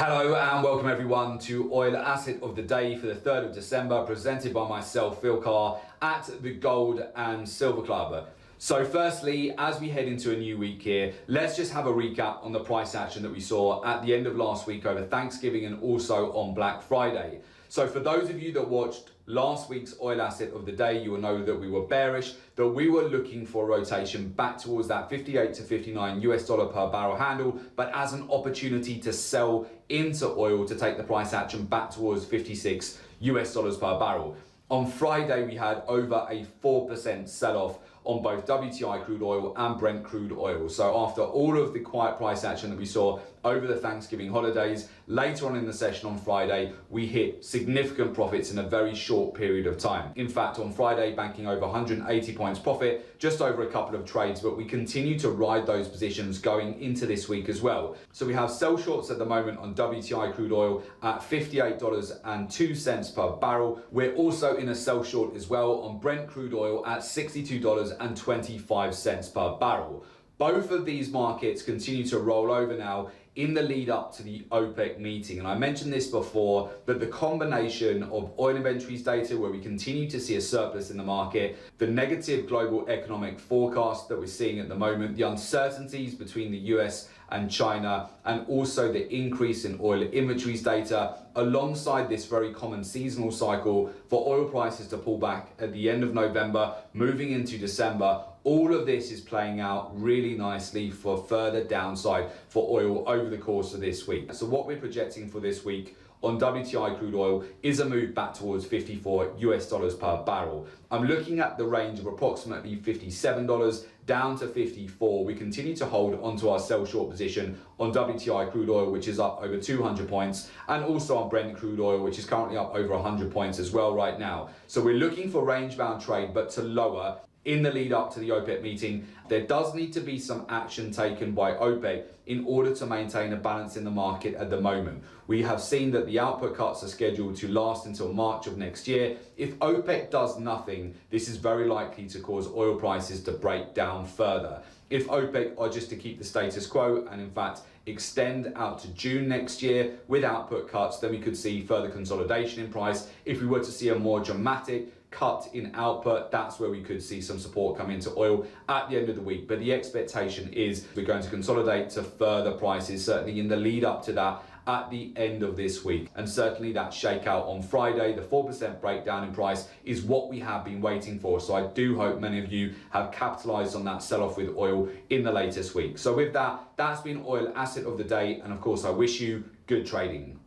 Hello and welcome everyone to Oil Asset of the Day for the 3rd of December, presented by myself, Phil Carr, at the Gold and Silver Club. So firstly, as we head into a new week here, let's just have a recap on the price action that we saw at the end of last week over Thanksgiving and also on Black Friday. So for those of you that watched last week's Oil Asset of the Day, you will know that we were bearish, that we were looking for a rotation back towards that 58 to 59 US dollar per barrel handle, but as an opportunity to sell into oil to take the price action back towards 56 US dollars per barrel. On Friday, we had over a 4% sell-off on both WTI crude oil and Brent crude oil. So after all of the quiet price action that we saw over the Thanksgiving holidays, later on in the session on Friday, we hit significant profits in a very short period of time. In fact, on Friday, banking over 180 points profit, just over a couple of trades, but we continue to ride those positions going into this week as well. So we have sell shorts at the moment on WTI crude oil at $58.02 per barrel. We're also in a sell short as well on Brent crude oil at $62.25 per barrel. Both of these markets continue to roll over now in the lead up to the OPEC meeting. And I mentioned this before, that the combination of oil inventories data where we continue to see a surplus in the market, the negative global economic forecast that we're seeing at the moment, the uncertainties between the US and China, and also the increase in oil inventories data, alongside this very common seasonal cycle for oil prices to pull back at the end of November, moving into December. All of this is playing out really nicely for further downside for oil over the course of this week. So what we're projecting for this week on WTI crude oil is a move back towards 54 US dollars per barrel. I'm looking at the range of approximately $57 down to 54. We continue to hold onto our sell short position on WTI crude oil, which is up over 200 points, and also on Brent crude oil, which is currently up over 100 points as well right now. So we're looking for range bound trade, but to lower in the lead up to the OPEC meeting. There does need to be some action taken by OPEC in order to maintain a balance in the market at the moment. We have seen that the output cuts are scheduled to last until March of next year. If OPEC does nothing, this is very likely to cause oil prices to break down further. If OPEC are just to keep the status quo and in fact extend out to June next year with output cuts, then we could see further consolidation in price. If we were to see a more dramatic cut in output, that's where we could see some support come into oil at the end of the week. But the expectation is we're going to consolidate to further prices, certainly in the lead up to that at the end of this week. And certainly that shakeout on Friday, the 4% breakdown in price, is what we have been waiting for. So I do hope many of you have capitalized on that sell-off with oil in the latest week. So with that, that's been Oil Asset of the Day. And of course, I wish you good trading.